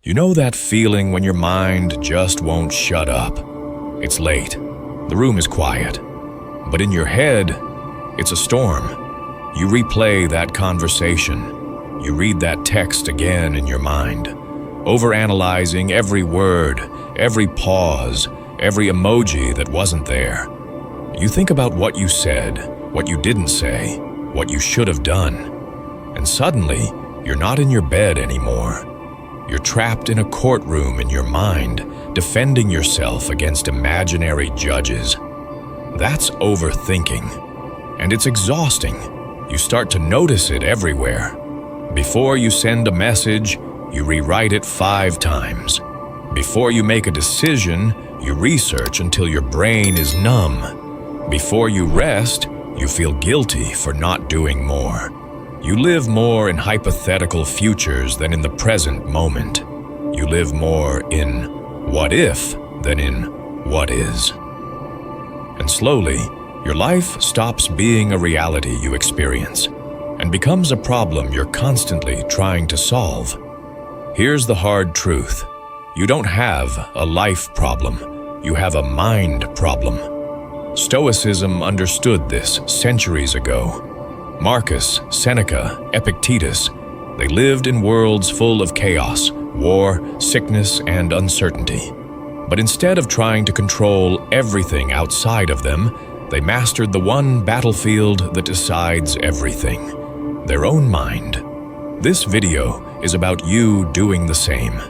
You know that feeling when your mind just won't shut up? It's late. The room is quiet. But in your head, it's a storm. You replay that conversation. You read that text again in your mind, overanalyzing every word, every pause, every emoji that wasn't there. You think about what you said, what you didn't say, what you should have done. And suddenly, you're not in your bed anymore. You're trapped in a courtroom in your mind, defending yourself against imaginary judges. That's overthinking. And it's exhausting. You start to notice it everywhere. Before you send a message, you rewrite it 5 times. Before you make a decision, you research until your brain is numb. Before you rest, you feel guilty for not doing more. You live more in hypothetical futures than in the present moment. You live more in what if than in what is. And slowly, your life stops being a reality you experience and becomes a problem you're constantly trying to solve. Here's the hard truth. You don't have a life problem. You have a mind problem. Stoicism understood this centuries ago. Marcus, Seneca, Epictetus, they lived in worlds full of chaos, war, sickness, and uncertainty. But instead of trying to control everything outside of them, they mastered the one battlefield that decides everything: their own mind. This video is about you doing the same.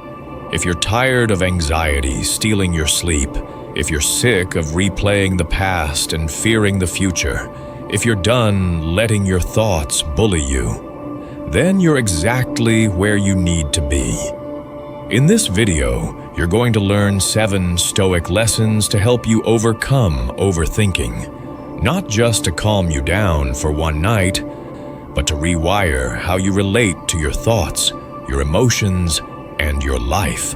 If you're tired of anxiety stealing your sleep, if you're sick of replaying the past and fearing the future, if you're done letting your thoughts bully you, then you're exactly where you need to be. In this video, you're going to learn 7 Stoic lessons to help you overcome overthinking, not just to calm you down for one night, but to rewire how you relate to your thoughts, your emotions, and your life.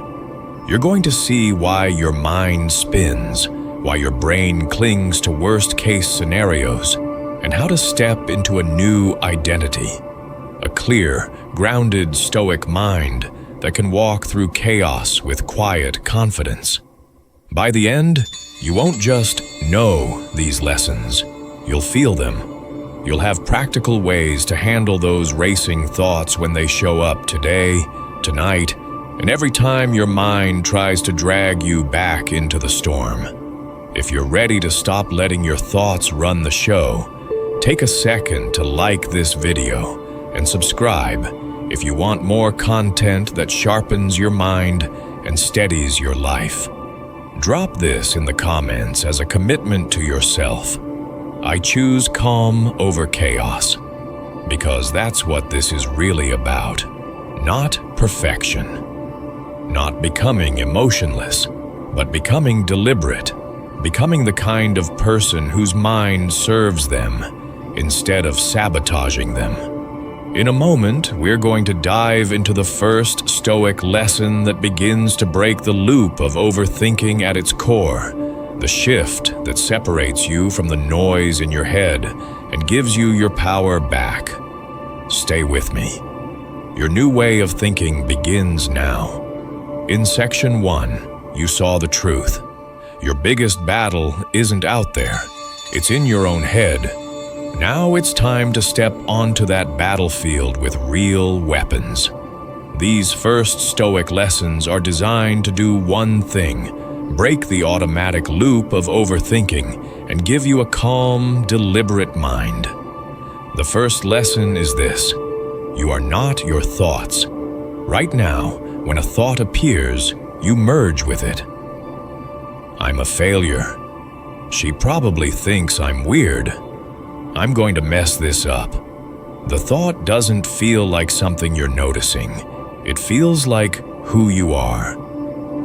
You're going to see why your mind spins, why your brain clings to worst-case scenarios, and how to step into a new identity, a clear, grounded Stoic mind that can walk through chaos with quiet confidence. By the end, you won't just know these lessons, you'll feel them. You'll have practical ways to handle those racing thoughts when they show up today, tonight, and every time your mind tries to drag you back into the storm. If you're ready to stop letting your thoughts run the show, take a second to like this video and subscribe if you want more content that sharpens your mind and steadies your life. Drop this in the comments as a commitment to yourself. I choose calm over chaos, because that's what this is really about. Not perfection, not becoming emotionless, but becoming deliberate, becoming the kind of person whose mind serves them instead of sabotaging them. In a moment, we're going to dive into the first Stoic lesson that begins to break the loop of overthinking at its core, the shift that separates you from the noise in your head and gives you your power back. Stay with me. Your new way of thinking begins now. In Section 1, you saw the truth. Your biggest battle isn't out there. It's in your own head. Now it's time to step onto that battlefield with real weapons. These first Stoic lessons are designed to do one thing: break the automatic loop of overthinking and give you a calm, deliberate mind. The first lesson is this: you are not your thoughts. Right now, when a thought appears, you merge with it. I'm a failure. She probably thinks I'm weird. I'm going to mess this up. The thought doesn't feel like something you're noticing. It feels like who you are.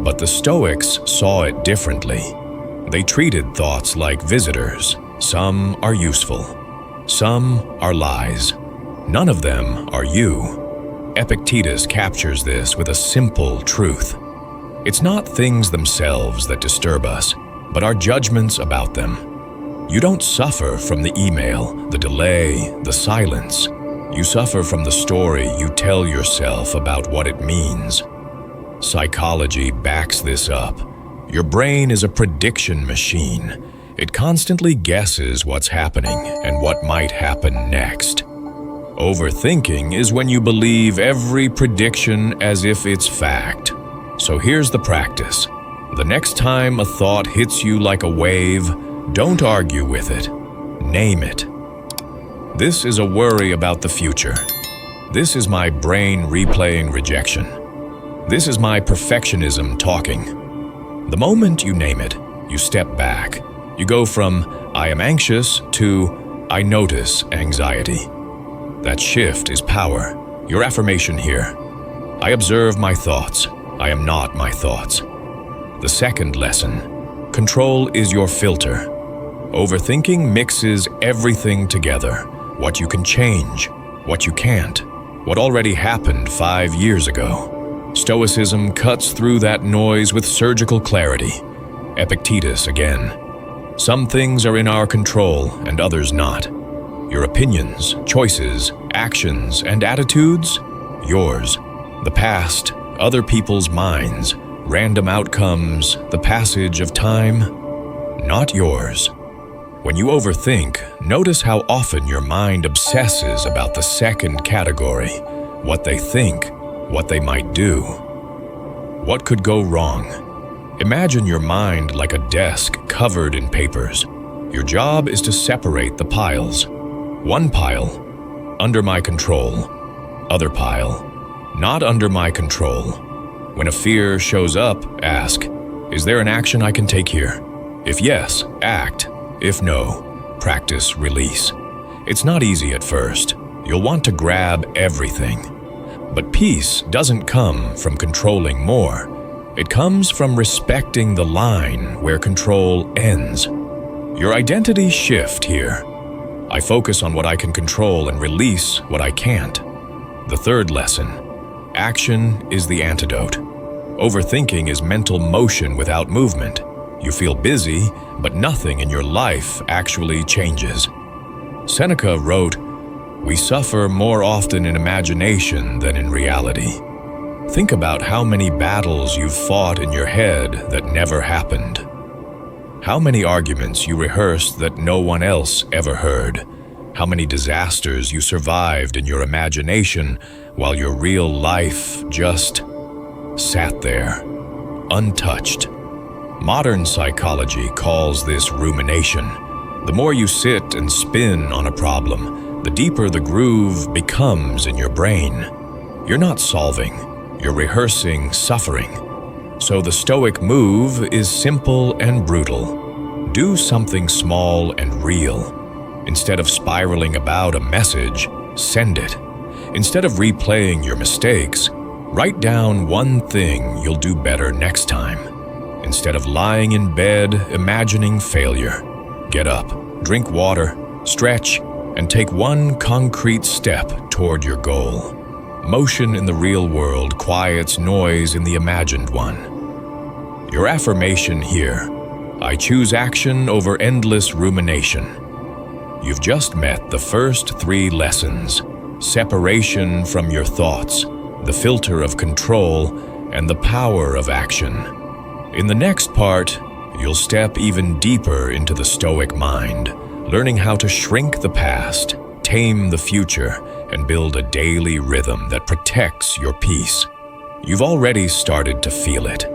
But the Stoics saw it differently. They treated thoughts like visitors. Some are useful. Some are lies. None of them are you. Epictetus captures this with a simple truth. It's not things themselves that disturb us, but our judgments about them. You don't suffer from the email, the delay, the silence. You suffer from the story you tell yourself about what it means. Psychology backs this up. Your brain is a prediction machine. It constantly guesses what's happening and what might happen next. Overthinking is when you believe every prediction as if it's fact. So here's the practice. The next time a thought hits you like a wave, don't argue with it. Name it. This is a worry about the future. This is my brain replaying rejection. This is my perfectionism talking. The moment you name it, you step back. You go from, I am anxious, to, I notice anxiety. That shift is power. Your affirmation here. I observe my thoughts. I am not my thoughts. The second lesson. Control is your filter. Overthinking mixes everything together. What you can change, what you can't, what already happened 5 years ago. Stoicism cuts through that noise with surgical clarity. Epictetus again. Some things are in our control and others not. Your opinions, choices, actions, and attitudes, yours. The past, other people's minds, random outcomes, the passage of time, not yours. When you overthink, notice how often your mind obsesses about the second category, what they think, what they might do. What could go wrong? Imagine your mind like a desk covered in papers. Your job is to separate the piles. One pile, under my control. Other pile, not under my control. When a fear shows up, ask, is there an action I can take here? If yes, act. If no, practice release. It's not easy at first. You'll want to grab everything. But peace doesn't come from controlling more. It comes from respecting the line where control ends. Your identity shift here. I focus on what I can control and release what I can't. The third lesson. Action is the antidote. Overthinking is mental motion without movement. You feel busy, but nothing in your life actually changes. Seneca wrote, "We suffer more often in imagination than in reality." Think about how many battles you've fought in your head that never happened. How many arguments you rehearsed that no one else ever heard. How many disasters you survived in your imagination while your real life just sat there, untouched. Modern psychology calls this rumination. The more you sit and spin on a problem, the deeper the groove becomes in your brain. You're not solving. You're rehearsing suffering. So the Stoic move is simple and brutal. Do something small and real. Instead of spiraling about a message, send it. Instead of replaying your mistakes, write down one thing you'll do better next time. Instead of lying in bed imagining failure, get up, drink water, stretch, and take one concrete step toward your goal. Motion in the real world quiets noise in the imagined one. Your affirmation here, I choose action over endless rumination. You've just met the first 3 lessons: separation from your thoughts, the filter of control, and the power of action. In the next part, you'll step even deeper into the Stoic mind, learning how to shrink the past, tame the future, and build a daily rhythm that protects your peace. You've already started to feel it,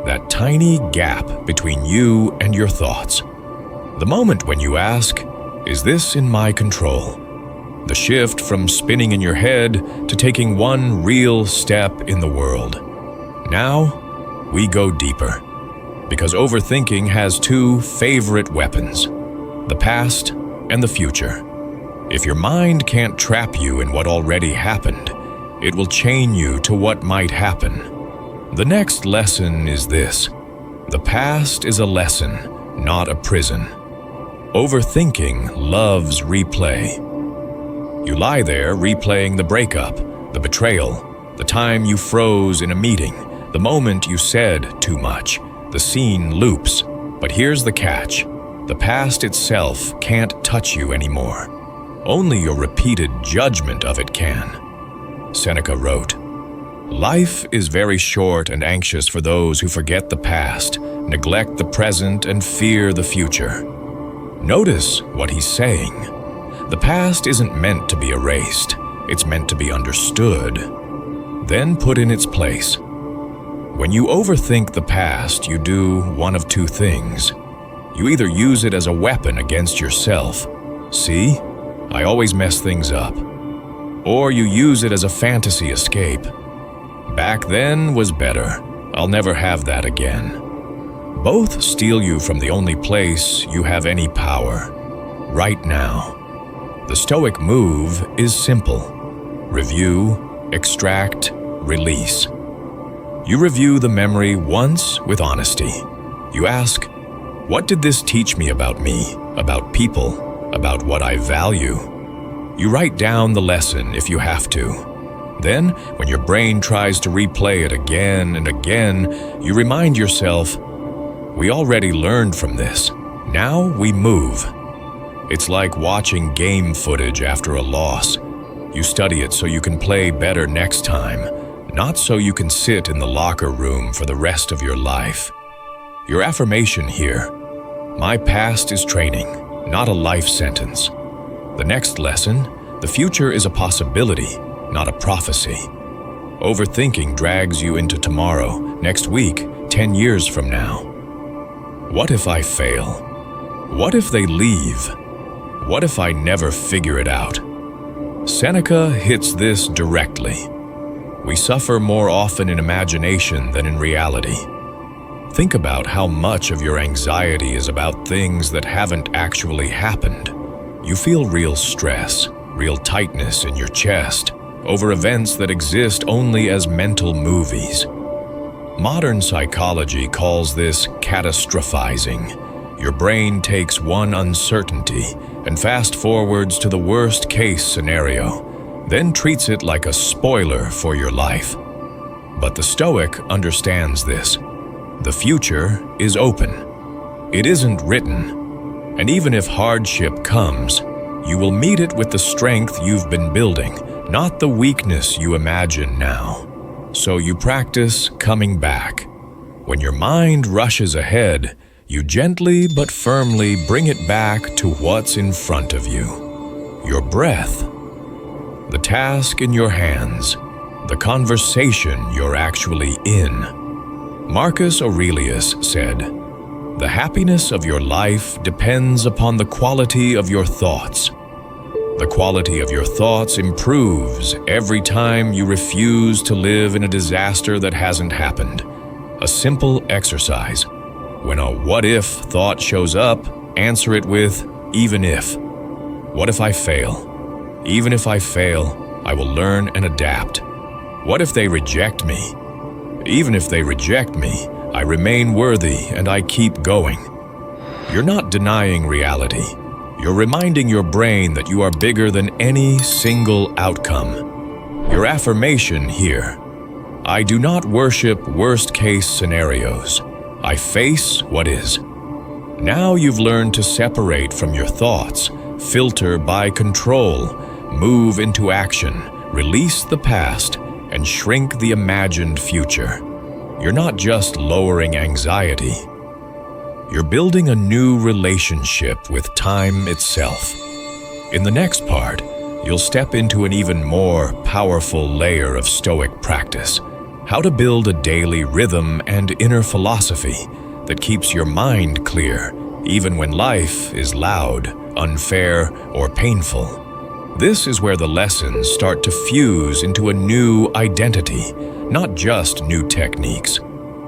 that tiny gap between you and your thoughts. The moment when you ask, is this in my control? The shift from spinning in your head to taking one real step in the world. Now, we go deeper, because overthinking has 2 favorite weapons, the past and the future. If your mind can't trap you in what already happened, it will chain you to what might happen. The next lesson is this: the past is a lesson, not a prison. Overthinking loves replay. You lie there replaying the breakup, the betrayal, the time you froze in a meeting, the moment you said too much. The scene loops. But here's the catch: the past itself can't touch you anymore. Only your repeated judgment of it can. Seneca wrote, Life is very short and anxious for those who forget the past, neglect the present, and fear the future. Notice what he's saying. The past isn't meant to be erased. It's meant to be understood, then put in its place. When you overthink the past, you do one of two things. You either use it as a weapon against yourself. See, I always mess things up. Or you use it as a fantasy escape. Back then was better. I'll never have that again. Both steal you from the only place you have any power, right now. The Stoic move is simple. Review, extract, release. You review the memory once with honesty. You ask, what did this teach me, about people, about what I value? You write down the lesson if you have to. Then, when your brain tries to replay it again and again, you remind yourself, we already learned from this. Now we move. It's like watching game footage after a loss. You study it so you can play better next time, not so you can sit in the locker room for the rest of your life. Your affirmation here, my past is training, not a life sentence. The next lesson, the future is a possibility, not a prophecy. Overthinking drags you into tomorrow, next week, 10 years from now. What if I fail? What if they leave? What if I never figure it out? Seneca hits this directly. We suffer more often in imagination than in reality. Think about how much of your anxiety is about things that haven't actually happened. You feel real stress, real tightness in your chest, over events that exist only as mental movies. Modern psychology calls this catastrophizing. Your brain takes one uncertainty and fast-forwards to the worst-case scenario, then treats it like a spoiler for your life. But the Stoic understands this. The future is open. It isn't written. And even if hardship comes, you will meet it with the strength you've been building, not the weakness you imagine now. So you practice coming back. When your mind rushes ahead, you gently but firmly bring it back to what's in front of you. Your breath, the task in your hands, the conversation you're actually in. Marcus Aurelius said, "The happiness of your life depends upon the quality of your thoughts. The quality of your thoughts improves every time you refuse to live in a disaster that hasn't happened." A simple exercise. When a what-if thought shows up, answer it with, even if. What if I fail? Even if I fail, I will learn and adapt. What if they reject me? Even if they reject me, I remain worthy and I keep going. You're not denying reality. You're reminding your brain that you are bigger than any single outcome. Your affirmation here, I do not worship worst-case scenarios. I face what is. Now you've learned to separate from your thoughts, filter by control, move into action, release the past, and shrink the imagined future. You're not just lowering anxiety. You're building a new relationship with time itself. In the next part, you'll step into an even more powerful layer of Stoic practice. How to build a daily rhythm and inner philosophy that keeps your mind clear, even when life is loud, unfair, or painful. This is where the lessons start to fuse into a new identity, not just new techniques.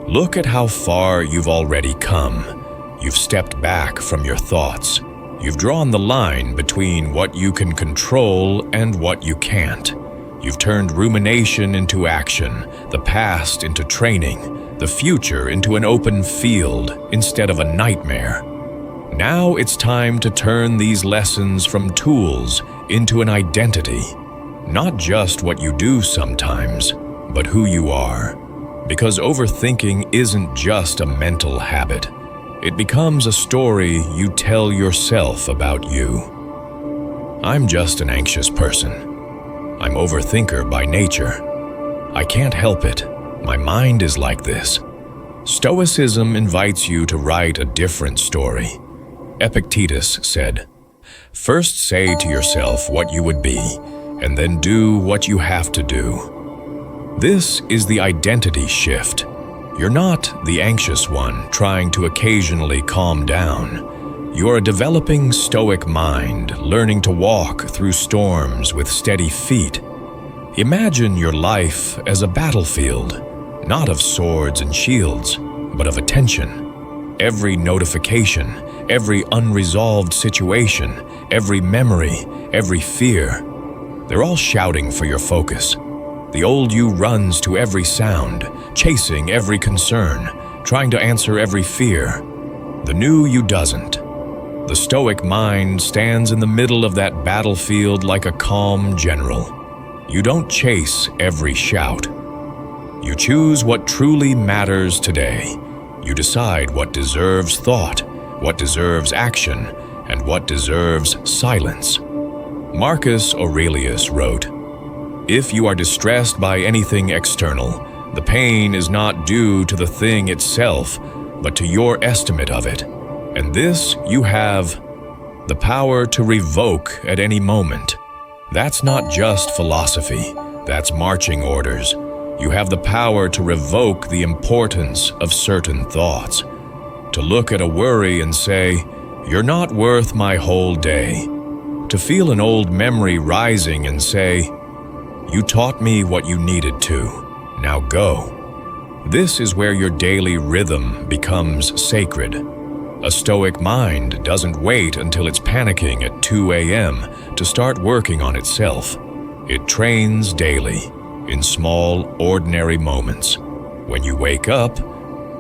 Look at how far you've already come. You've stepped back from your thoughts. You've drawn the line between what you can control and what you can't. You've turned rumination into action, the past into training, the future into an open field instead of a nightmare. Now it's time to turn these lessons from tools into an identity. Not just what you do sometimes, but who you are. Because overthinking isn't just a mental habit. It becomes a story you tell yourself about you. I'm just an anxious person. I'm overthinker by nature. I can't help it. My mind is like this. Stoicism invites you to write a different story. Epictetus said, "First say to yourself what you would be, and then do what you have to do." This is the identity shift. You're not the anxious one trying to occasionally calm down. You're a developing Stoic mind, learning to walk through storms with steady feet. Imagine your life as a battlefield, not of swords and shields, but of attention. Every notification, every unresolved situation, every memory, every fear, they're all shouting for your focus. The old you runs to every sound, chasing every concern, trying to answer every fear. The new you doesn't. The Stoic mind stands in the middle of that battlefield like a calm general. You don't chase every shout. You choose what truly matters today. You decide what deserves thought, what deserves action, and what deserves silence. Marcus Aurelius wrote, "If you are distressed by anything external, the pain is not due to the thing itself, but to your estimate of it. And this you have the power to revoke at any moment." That's not just philosophy, that's marching orders. You have the power to revoke the importance of certain thoughts. To look at a worry and say, "You're not worth my whole day." To feel an old memory rising and say, "You taught me what you needed to. Now go." This is where your daily rhythm becomes sacred. A Stoic mind doesn't wait until it's panicking at 2 a.m. to start working on itself. It trains daily, in small, ordinary moments. When you wake up,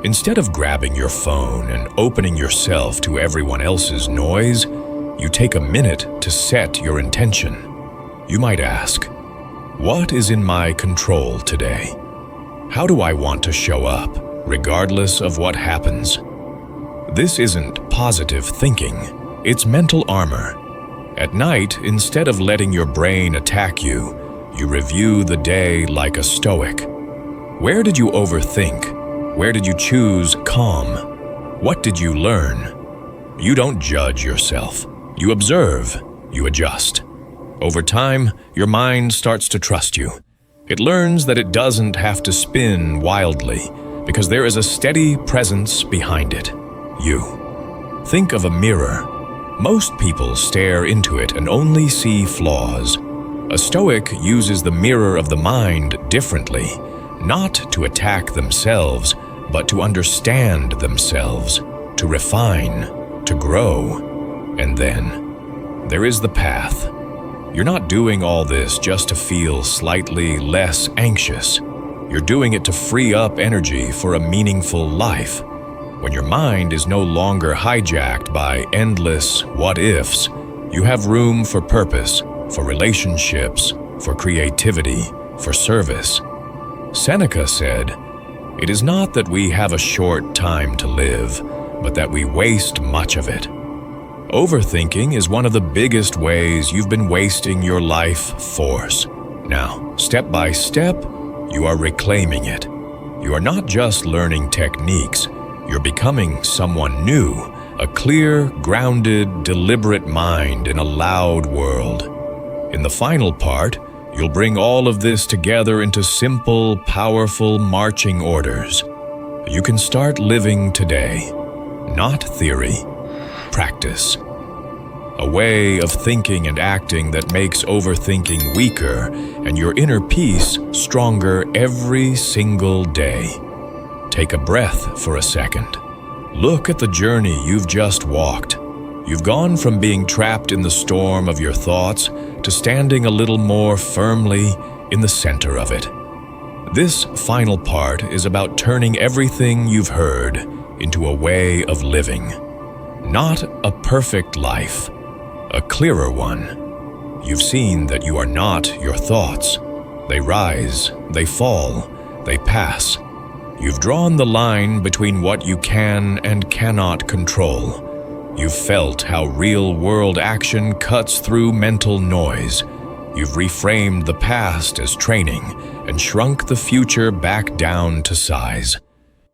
instead of grabbing your phone and opening yourself to everyone else's noise, you take a minute to set your intention. You might ask, what is in my control today? How do I want to show up, regardless of what happens? This isn't positive thinking, it's mental armor. At night, instead of letting your brain attack you, you review the day like a Stoic. Where did you overthink? Where did you choose calm? What did you learn? You don't judge yourself. You observe, you adjust. Over time, your mind starts to trust you. It learns that it doesn't have to spin wildly because there is a steady presence behind it. You. Think of a mirror. Most people stare into it and only see flaws. A Stoic uses the mirror of the mind differently, not to attack themselves, but to understand themselves, to refine, to grow. And then, there is the path. You're not doing all this just to feel slightly less anxious. You're doing it to free up energy for a meaningful life. When your mind is no longer hijacked by endless what-ifs, you have room for purpose, for relationships, for creativity, for service. Seneca said, "It is not that we have a short time to live, but that we waste much of it." Overthinking is one of the biggest ways you've been wasting your life force. Now, step by step, you are reclaiming it. You are not just learning techniques, you're becoming someone new, a clear, grounded, deliberate mind in a loud world. In the final part, you'll bring all of this together into simple, powerful marching orders. You can start living today, not theory, practice. A way of thinking and acting that makes overthinking weaker and your inner peace stronger every single day. Take a breath for a second. Look at the journey you've just walked. You've gone from being trapped in the storm of your thoughts to standing a little more firmly in the center of it. This final part is about turning everything you've heard into a way of living. Not a perfect life, a clearer one. You've seen that you are not your thoughts. They rise, they fall, they pass. You've drawn the line between what you can and cannot control. You've felt how real-world action cuts through mental noise. You've reframed the past as training and shrunk the future back down to size.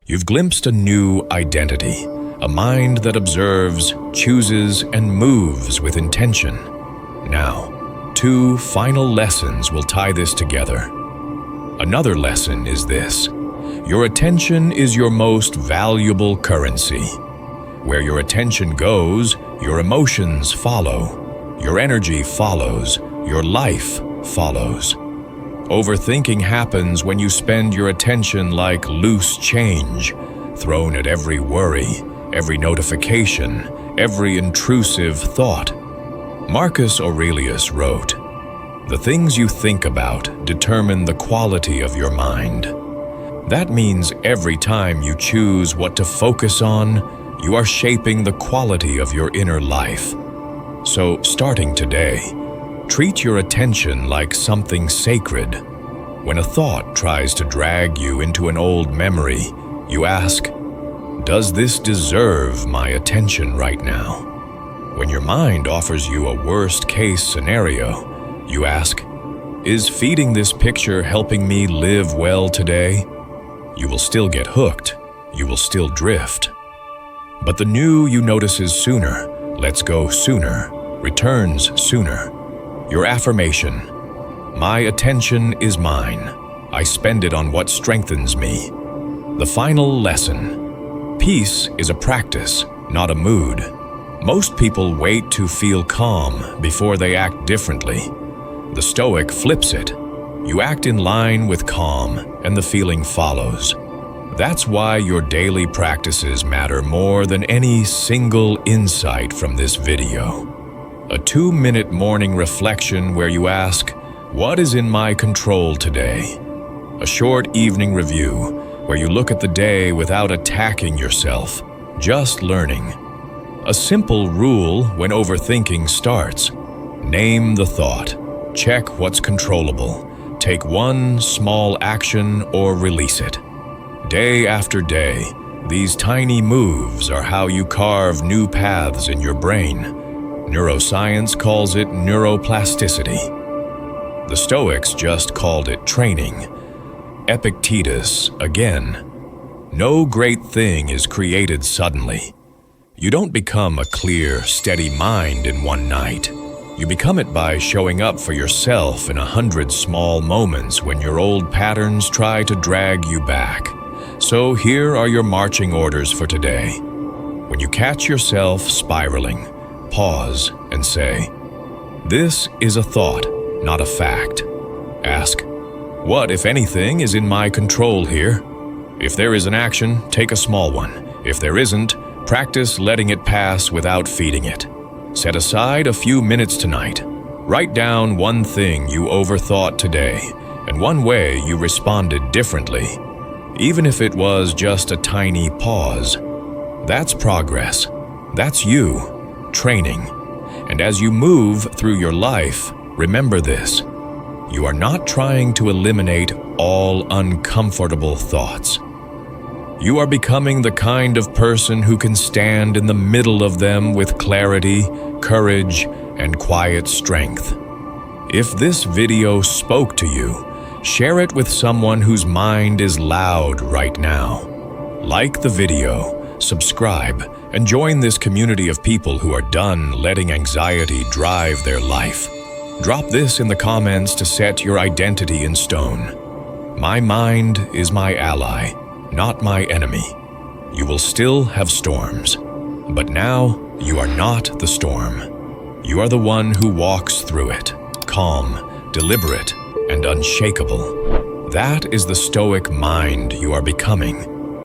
You've glimpsed a new identity, a mind that observes, chooses, and moves with intention. Now, 2 final lessons will tie this together. Another lesson is this: your attention is your most valuable currency. Where your attention goes, your emotions follow, your energy follows, your life follows. Overthinking happens when you spend your attention like loose change, thrown at every worry, every notification, every intrusive thought. Marcus Aurelius wrote, "The things you think about determine the quality of your mind." That means every time you choose what to focus on, you are shaping the quality of your inner life. So, starting today, treat your attention like something sacred. When a thought tries to drag you into an old memory, you ask, "Does this deserve my attention right now?" When your mind offers you a worst-case scenario, you ask, "Is feeding this picture helping me live well today?" You will still get hooked. You will still drift. But the new you notices sooner, lets go sooner, returns sooner. Your affirmation: "My attention is mine. I spend it on what strengthens me." The final lesson: peace is a practice, not a mood. Most people wait to feel calm before they act differently. The Stoic flips it. You act in line with calm, and the feeling follows. That's why your daily practices matter more than any single insight from this video. A 2-minute morning reflection where you ask, "What is in my control today?" A short evening review where you look at the day without attacking yourself, just learning. A simple rule when overthinking starts: name the thought, check what's controllable, take one small action or release it. Day after day, these tiny moves are how you carve new paths in your brain. Neuroscience calls it neuroplasticity. The Stoics just called it training. Epictetus, again, "No great thing is created suddenly." You don't become a clear, steady mind in one night. You become it by showing up for yourself in 100 small moments when your old patterns try to drag you back. So here are your marching orders for today. When you catch yourself spiraling, pause and say, "This is a thought, not a fact." Ask, "What, if anything, is in my control here?" If there is an action, take a small one. If there isn't, practice letting it pass without feeding it. Set aside a few minutes tonight. Write down one thing you overthought today and one way you responded differently. Even if it was just a tiny pause. That's progress. That's you, training. And as you move through your life, remember this: you are not trying to eliminate all uncomfortable thoughts. You are becoming the kind of person who can stand in the middle of them with clarity, courage, and quiet strength. If this video spoke to you, share it with someone whose mind is loud right now. Like the video, subscribe, and join this community of people who are done letting anxiety drive their life. Drop this in the comments to set your identity in stone. My mind is my ally, not my enemy. You will still have storms, but now you are not the storm. You are the one who walks through it, calm, deliberate, and unshakable. That is the Stoic mind you are becoming,